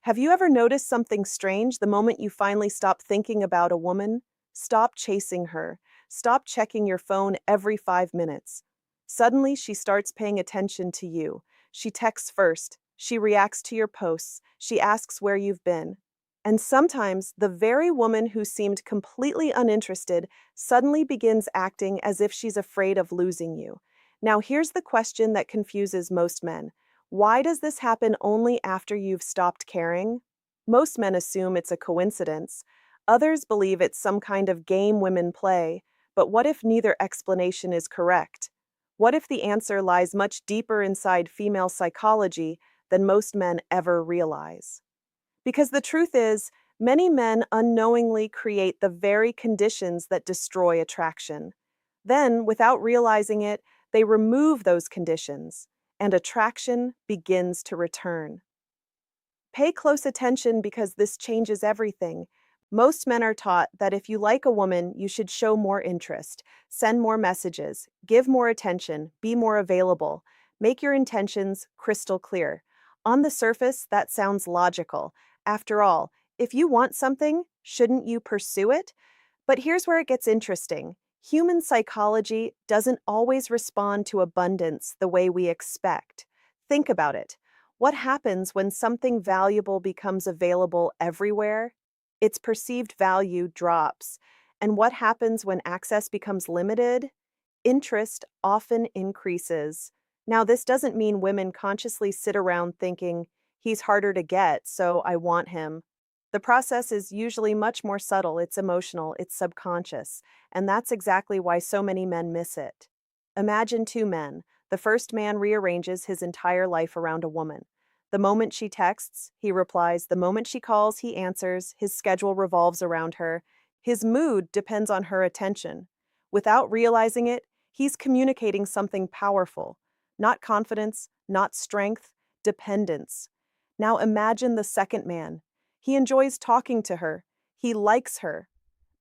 Have you ever noticed something strange the moment you finally stop thinking about a woman? Stop chasing her. Stop checking your phone every 5 minutes. Suddenly, she starts paying attention to you. She texts first. She reacts to your posts. She asks where you've been. And sometimes, the very woman who seemed completely uninterested suddenly begins acting as if she's afraid of losing you. Now, here's the question that confuses most men. Why does this happen only after you've stopped caring? Most men assume it's a coincidence. Others believe it's some kind of game women play. But what if neither explanation is correct? What if the answer lies much deeper inside female psychology than most men ever realize? Because the truth is, many men unknowingly create the very conditions that destroy attraction. Then, without realizing it, they remove those conditions, and attraction begins to return. Pay close attention because this changes everything. Most men are taught that if you like a woman, you should show more interest, send more messages, give more attention, be more available, make your intentions crystal clear. On the surface, that sounds logical. After all, if you want something, shouldn't you pursue it? But here's where it gets interesting. Human psychology doesn't always respond to abundance the way we expect. Think about it. What happens when something valuable becomes available everywhere? Its perceived value drops. And what happens when access becomes limited? Interest often increases. Now, this doesn't mean women consciously sit around thinking, he's harder to get, so I want him. The process is usually much more subtle, it's emotional, it's subconscious, and that's exactly why so many men miss it. Imagine two men. The first man rearranges his entire life around a woman. The moment she texts, he replies. The moment she calls, he answers. His schedule revolves around her. His mood depends on her attention. Without realizing it, he's communicating something powerful. Not confidence, not strength, dependence. Now imagine the second man. He enjoys talking to her. He likes her.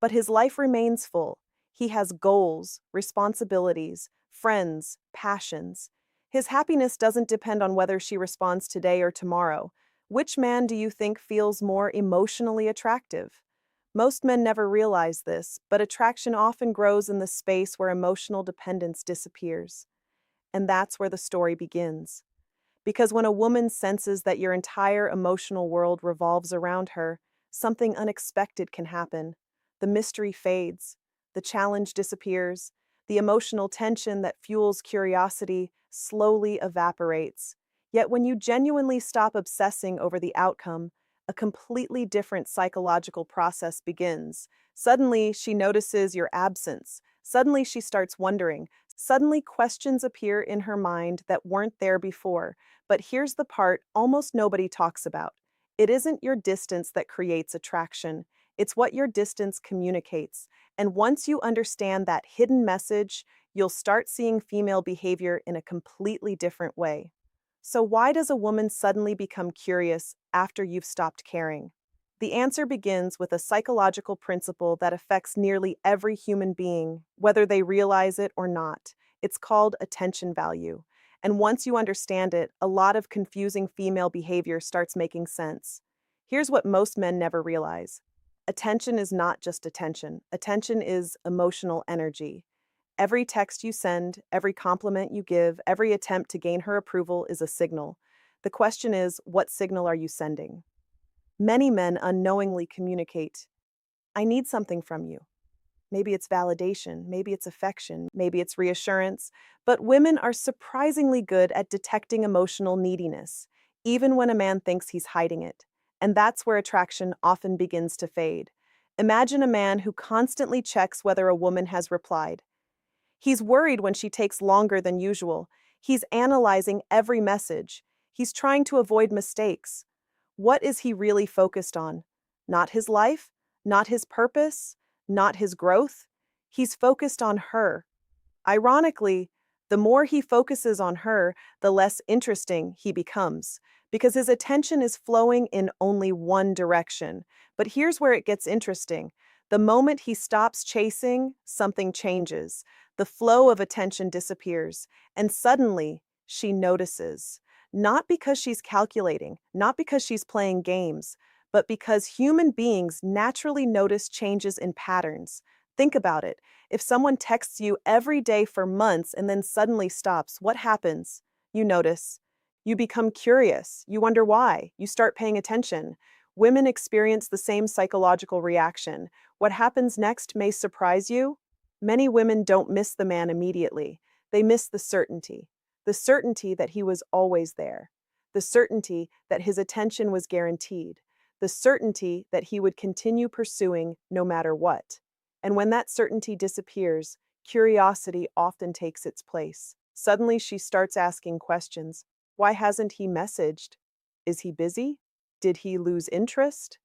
But his life remains full. He has goals, responsibilities, friends, passions. His happiness doesn't depend on whether she responds today or tomorrow. Which man do you think feels more emotionally attractive? Most men never realize this, but attraction often grows in the space where emotional dependence disappears. And that's where the story begins. Because when a woman senses that your entire emotional world revolves around her, something unexpected can happen. The mystery fades, the challenge disappears, the emotional tension that fuels curiosity slowly evaporates. Yet when you genuinely stop obsessing over the outcome, a completely different psychological process begins. Suddenly, she notices your absence. Suddenly, she starts wondering. Suddenly, questions appear in her mind that weren't there before. But here's the part almost nobody talks about. It isn't your distance that creates attraction. It's what your distance communicates. And once you understand that hidden message, you'll start seeing female behavior in a completely different way. So, why does a woman suddenly become curious after you've stopped caring? The answer begins with a psychological principle that affects nearly every human being, whether they realize it or not. It's called attention value. And once you understand it, a lot of confusing female behavior starts making sense. Here's what most men never realize. Attention is not just attention. Attention is emotional energy. Every text you send, every compliment you give, every attempt to gain her approval is a signal. The question is, what signal are you sending? Many men unknowingly communicate, I need something from you. Maybe it's validation, maybe it's affection, maybe it's reassurance, but women are surprisingly good at detecting emotional neediness, even when a man thinks he's hiding it. And that's where attraction often begins to fade. Imagine a man who constantly checks whether a woman has replied. He's worried when she takes longer than usual. He's analyzing every message. He's trying to avoid mistakes. What is he really focused on? Not his life, not his purpose, not his growth. He's focused on her. Ironically, the more he focuses on her, the less interesting he becomes, because his attention is flowing in only one direction. But here's where it gets interesting. The moment he stops chasing, something changes. The flow of attention disappears, and suddenly she notices. Not because she's calculating, not because she's playing games, but because human beings naturally notice changes in patterns. Think about it. If someone texts you every day for months and then suddenly stops, what happens? You notice. You become curious. You wonder why. You start paying attention. Women experience the same psychological reaction. What happens next may surprise you. Many women don't miss the man immediately. They miss the certainty that he was always there, the certainty that his attention was guaranteed, the certainty that he would continue pursuing no matter what. And when that certainty disappears, curiosity often takes its place. Suddenly, she starts asking questions. Why hasn't he messaged? Is he busy? Did he lose interest?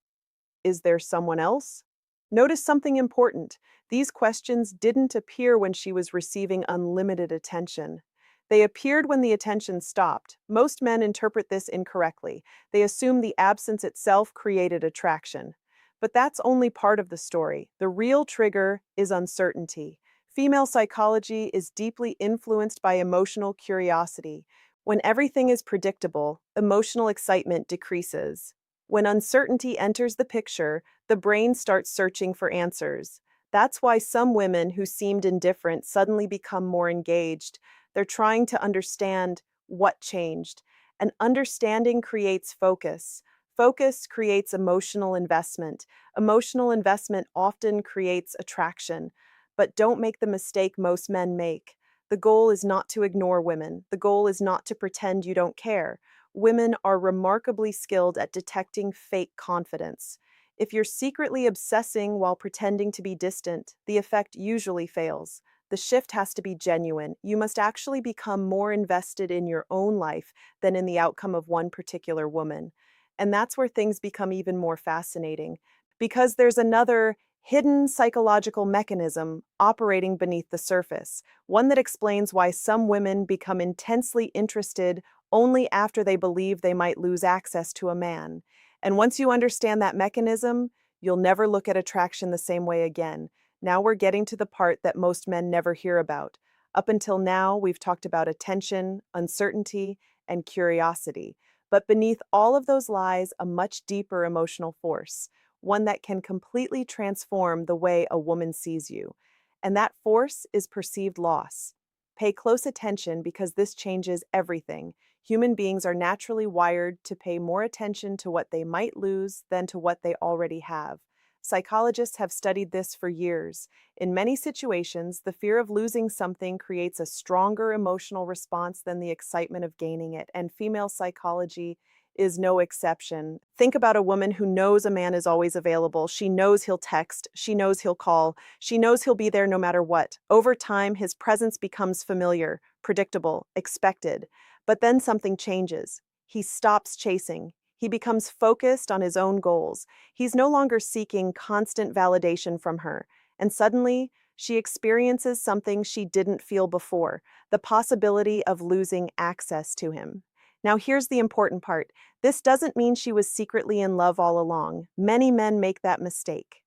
Is there someone else? Notice something important. These questions didn't appear when she was receiving unlimited attention. They appeared when the attention stopped. Most men interpret this incorrectly. They assume the absence itself created attraction. But that's only part of the story. The real trigger is uncertainty. Female psychology is deeply influenced by emotional curiosity. When everything is predictable, emotional excitement decreases. When uncertainty enters the picture, the brain starts searching for answers. That's why some women who seemed indifferent suddenly become more engaged. They're trying to understand what changed. And understanding creates focus. Focus creates emotional investment. Emotional investment often creates attraction. But don't make the mistake most men make. The goal is not to ignore women. The goal is not to pretend you don't care. Women are remarkably skilled at detecting fake confidence. If you're secretly obsessing while pretending to be distant, the effect usually fails. The shift has to be genuine. You must actually become more invested in your own life than in the outcome of one particular woman. And that's where things become even more fascinating, because there's another hidden psychological mechanism operating beneath the surface, one that explains why some women become intensely interested only after they believe they might lose access to a man. And once you understand that mechanism, you'll never look at attraction the same way again. Now we're getting to the part that most men never hear about. Up until now, we've talked about attention, uncertainty, and curiosity. But beneath all of those lies a much deeper emotional force, one that can completely transform the way a woman sees you. And that force is perceived loss. Pay close attention because this changes everything. Human beings are naturally wired to pay more attention to what they might lose than to what they already have. Psychologists have studied this for years. In many situations, the fear of losing something creates a stronger emotional response than the excitement of gaining it, and female psychology is no exception. Think about a woman who knows a man is always available. She knows he'll text. She knows he'll call. She knows he'll be there no matter what. Over time, his presence becomes familiar, predictable, expected. But then something changes. He stops chasing. He becomes focused on his own goals. He's no longer seeking constant validation from her. And suddenly, she experiences something she didn't feel before, the possibility of losing access to him. Now, here's the important part. This doesn't mean she was secretly in love all along. Many men make that mistake.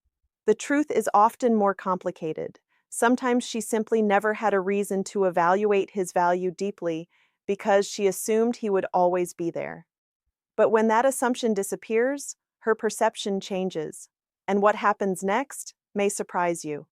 The truth is often more complicated. Sometimes she simply never had a reason to evaluate his value deeply because she assumed he would always be there. But when that assumption disappears, her perception changes. And what happens next may surprise you.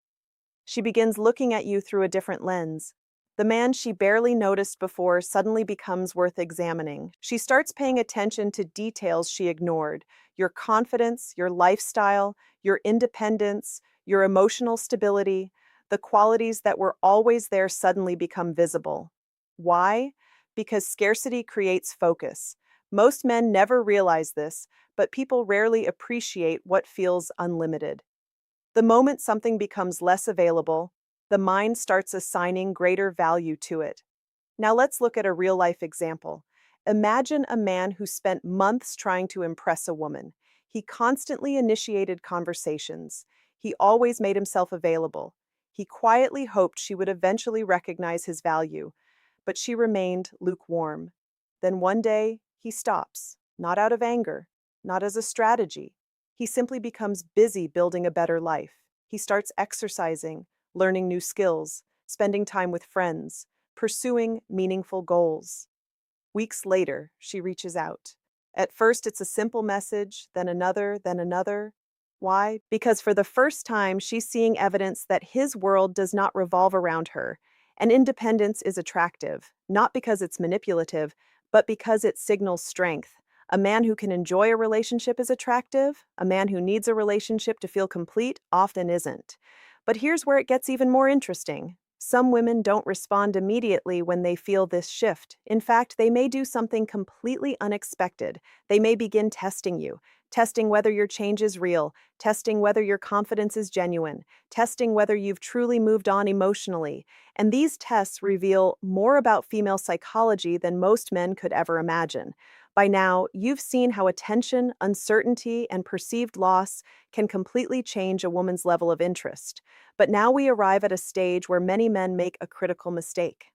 She begins looking at you through a different lens. The man she barely noticed before suddenly becomes worth examining. She starts paying attention to details she ignored: your confidence, your lifestyle, your independence, your emotional stability. The qualities that were always there suddenly become visible. Why? Because scarcity creates focus. Most men never realize this, but people rarely appreciate what feels unlimited. The moment something becomes less available, the mind starts assigning greater value to it. Now let's look at a real-life example. Imagine a man who spent months trying to impress a woman. He constantly initiated conversations. He always made himself available. He quietly hoped she would eventually recognize his value, but she remained lukewarm. Then one day, he stops, not out of anger, not as a strategy. He simply becomes busy building a better life. He starts exercising, learning new skills, spending time with friends, pursuing meaningful goals. Weeks later, she reaches out. At first, it's a simple message, then another, then another. Why? Because for the first time, she's seeing evidence that his world does not revolve around her, and independence is attractive, not because it's manipulative, but because it signals strength. A man who can enjoy a relationship is attractive. A man who needs a relationship to feel complete often isn't. But here's where it gets even more interesting. Some women don't respond immediately when they feel this shift. In fact, they may do something completely unexpected. They may begin testing you, testing whether your change is real, testing whether your confidence is genuine, testing whether you've truly moved on emotionally. And these tests reveal more about female psychology than most men could ever imagine. By now, you've seen how attention, uncertainty, and perceived loss can completely change a woman's level of interest. But now we arrive at a stage where many men make a critical mistake.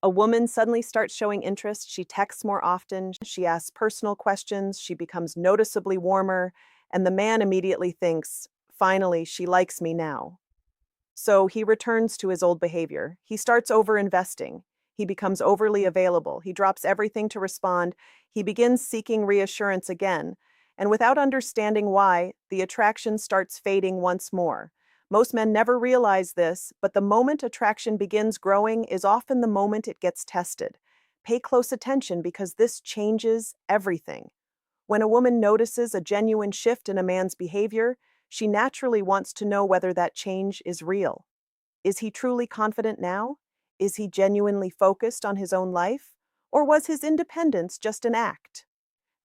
A woman suddenly starts showing interest, she texts more often, she asks personal questions, she becomes noticeably warmer, and the man immediately thinks, finally, she likes me now. So he returns to his old behavior. He starts over-investing. He becomes overly available. He drops everything to respond. He begins seeking reassurance again. And without understanding why, the attraction starts fading once more. Most men never realize this, but the moment attraction begins growing is often the moment it gets tested. Pay close attention because this changes everything. When a woman notices a genuine shift in a man's behavior, she naturally wants to know whether that change is real. Is he truly confident now? Is he genuinely focused on his own life? Or was his independence just an act?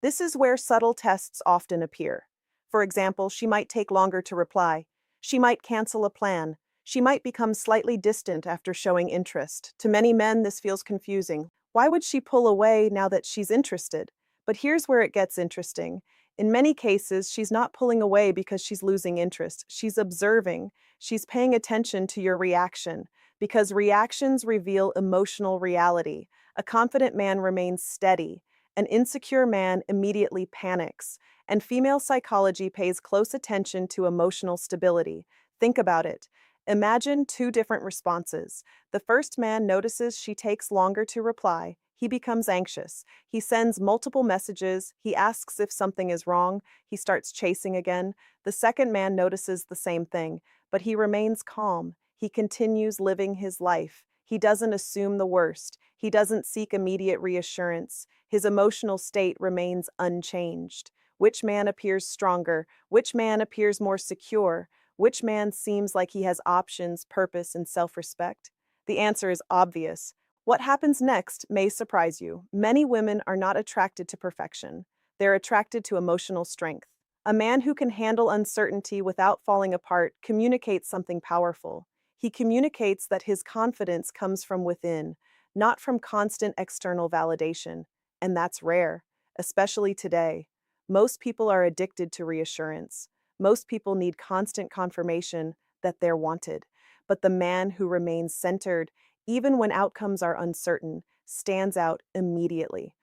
This is where subtle tests often appear. For example, she might take longer to reply. She might cancel a plan. She might become slightly distant after showing interest. To many men, this feels confusing. Why would she pull away now that she's interested? But here's where it gets interesting. In many cases, she's not pulling away because she's losing interest. She's observing. She's paying attention to your reaction. Because reactions reveal emotional reality. A confident man remains steady. An insecure man immediately panics. And female psychology pays close attention to emotional stability. Think about it. Imagine two different responses. The first man notices she takes longer to reply. He becomes anxious. He sends multiple messages. He asks if something is wrong. He starts chasing again. The second man notices the same thing, but he remains calm. He continues living his life. He doesn't assume the worst. He doesn't seek immediate reassurance. His emotional state remains unchanged. Which man appears stronger? Which man appears more secure? Which man seems like he has options, purpose, and self-respect? The answer is obvious. What happens next may surprise you. Many women are not attracted to perfection. They're attracted to emotional strength. A man who can handle uncertainty without falling apart communicates something powerful. He communicates that his confidence comes from within, not from constant external validation. And that's rare, especially today. Most people are addicted to reassurance. Most people need constant confirmation that they're wanted. But the man who remains centered, even when outcomes are uncertain, stands out immediately.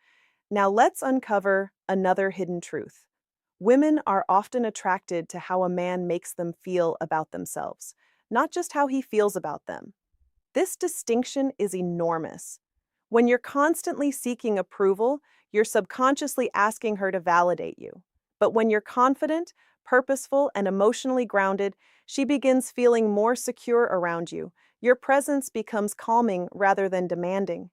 Now let's uncover another hidden truth. Women are often attracted to how a man makes them feel about themselves, not just how he feels about them. This distinction is enormous. When you're constantly seeking approval, you're subconsciously asking her to validate you. But when you're confident, purposeful, and emotionally grounded, she begins feeling more secure around you. Your presence becomes calming rather than demanding.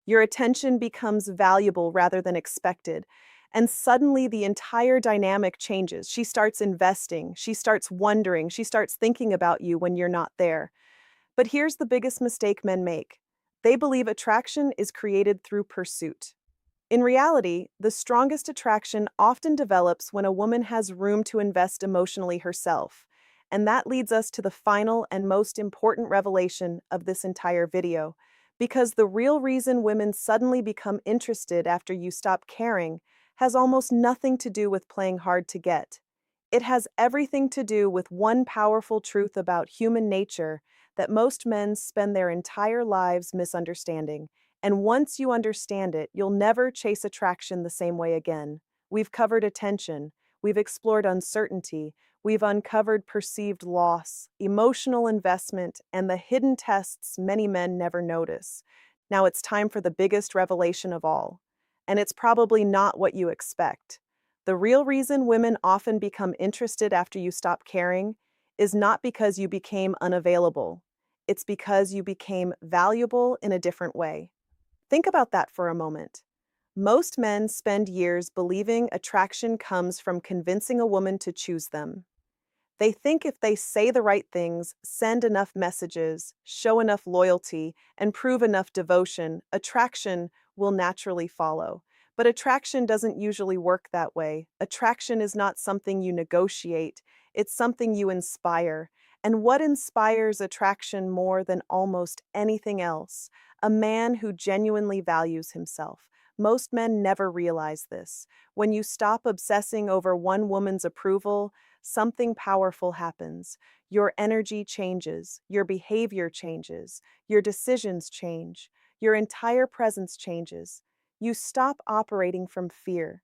Your attention becomes valuable rather than expected. And suddenly the entire dynamic changes. She starts investing, she starts wondering, she starts thinking about you when you're not there. But here's the biggest mistake men make. They believe attraction is created through pursuit. In reality, the strongest attraction often develops when a woman has room to invest emotionally herself. And that leads us to the final and most important revelation of this entire video. Because the real reason women suddenly become interested after you stop caring has almost nothing to do with playing hard to get. It has everything to do with one powerful truth about human nature that most men spend their entire lives misunderstanding. And once you understand it, you'll never chase attraction the same way again. We've covered attention, we've explored uncertainty, we've uncovered perceived loss, emotional investment, and the hidden tests many men never notice. Now it's time for the biggest revelation of all. and it's probably not what you expect. The real reason women often become interested after you stop caring is not because you became unavailable. It's because you became valuable in a different way. Think about that for a moment. Most men spend years believing attraction comes from convincing a woman to choose them. They think if they say the right things, send enough messages, show enough loyalty, and prove enough devotion, attraction will naturally follow. But attraction doesn't usually work that way. Attraction is not something you negotiate, it's something you inspire. And what inspires attraction more than almost anything else? A man who genuinely values himself. Most men never realize this. When you stop obsessing over one woman's approval, something powerful happens. Your energy changes, your behavior changes, your decisions change, your entire presence changes. You stop operating from fear.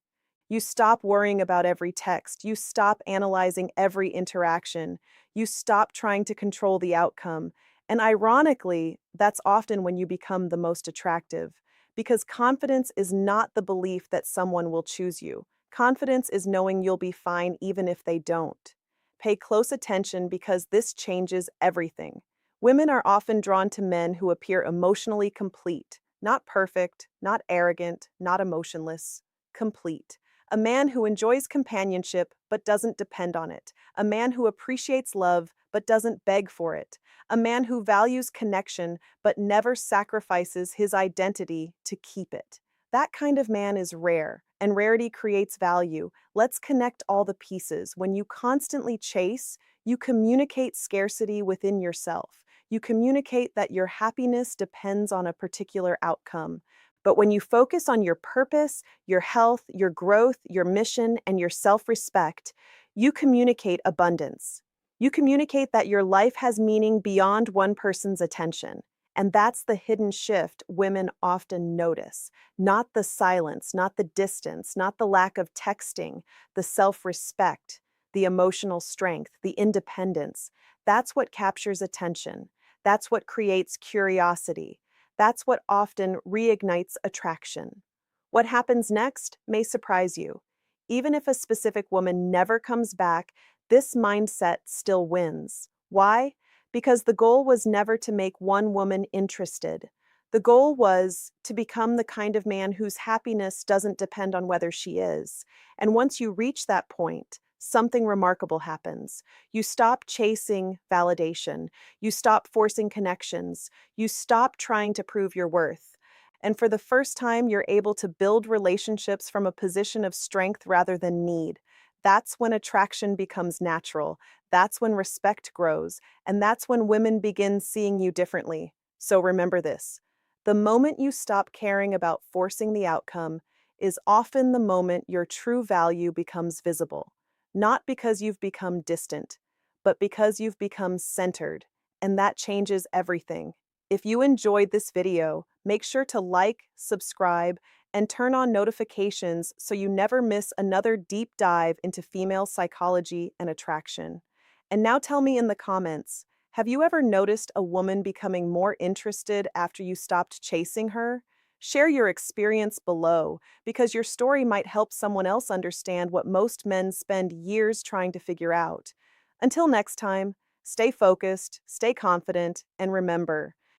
You stop worrying about every text. You stop analyzing every interaction. You stop trying to control the outcome. And ironically, that's often when you become the most attractive. Because confidence is not the belief that someone will choose you. Confidence is knowing you'll be fine even if they don't. Pay close attention because this changes everything. Women are often drawn to men who appear emotionally complete, not perfect, not arrogant, not emotionless, complete. A man who enjoys companionship but doesn't depend on it. A man who appreciates love but doesn't beg for it. A man who values connection but never sacrifices his identity to keep it. That kind of man is rare, and rarity creates value. Let's connect all the pieces. When you constantly chase, you communicate scarcity within yourself. You communicate that your happiness depends on a particular outcome. But when you focus on your purpose, your health, your growth, your mission, and your self respect, you communicate abundance. You communicate that your life has meaning beyond one person's attention. And that's the hidden shift women often notice. Not the silence, not the distance, not the lack of texting, the self respect, the emotional strength, the independence. That's what captures attention. That's what creates curiosity. That's what often reignites attraction. What happens next may surprise you. Even if a specific woman never comes back, this mindset still wins. Why? Because the goal was never to make one woman interested. The goal was to become the kind of man whose happiness doesn't depend on whether she is. And once you reach that point, something remarkable happens. You stop chasing validation. You stop forcing connections. You stop trying to prove your worth. And for the first time, you're able to build relationships from a position of strength rather than need. That's when attraction becomes natural. That's when respect grows. And that's when women begin seeing you differently. So remember this. The moment you stop caring about forcing the outcome is often the moment your true value becomes visible. Not because you've become distant, but because you've become centered. And that changes everything. If you enjoyed this video, make sure to like, subscribe, and turn on notifications so you never miss another deep dive into female psychology and attraction. And now tell me in the comments, have you ever noticed a woman becoming more interested after you stopped chasing her? Share your experience below, because your story might help someone else understand what most men spend years trying to figure out. Until next time, stay focused, stay confident, and remember,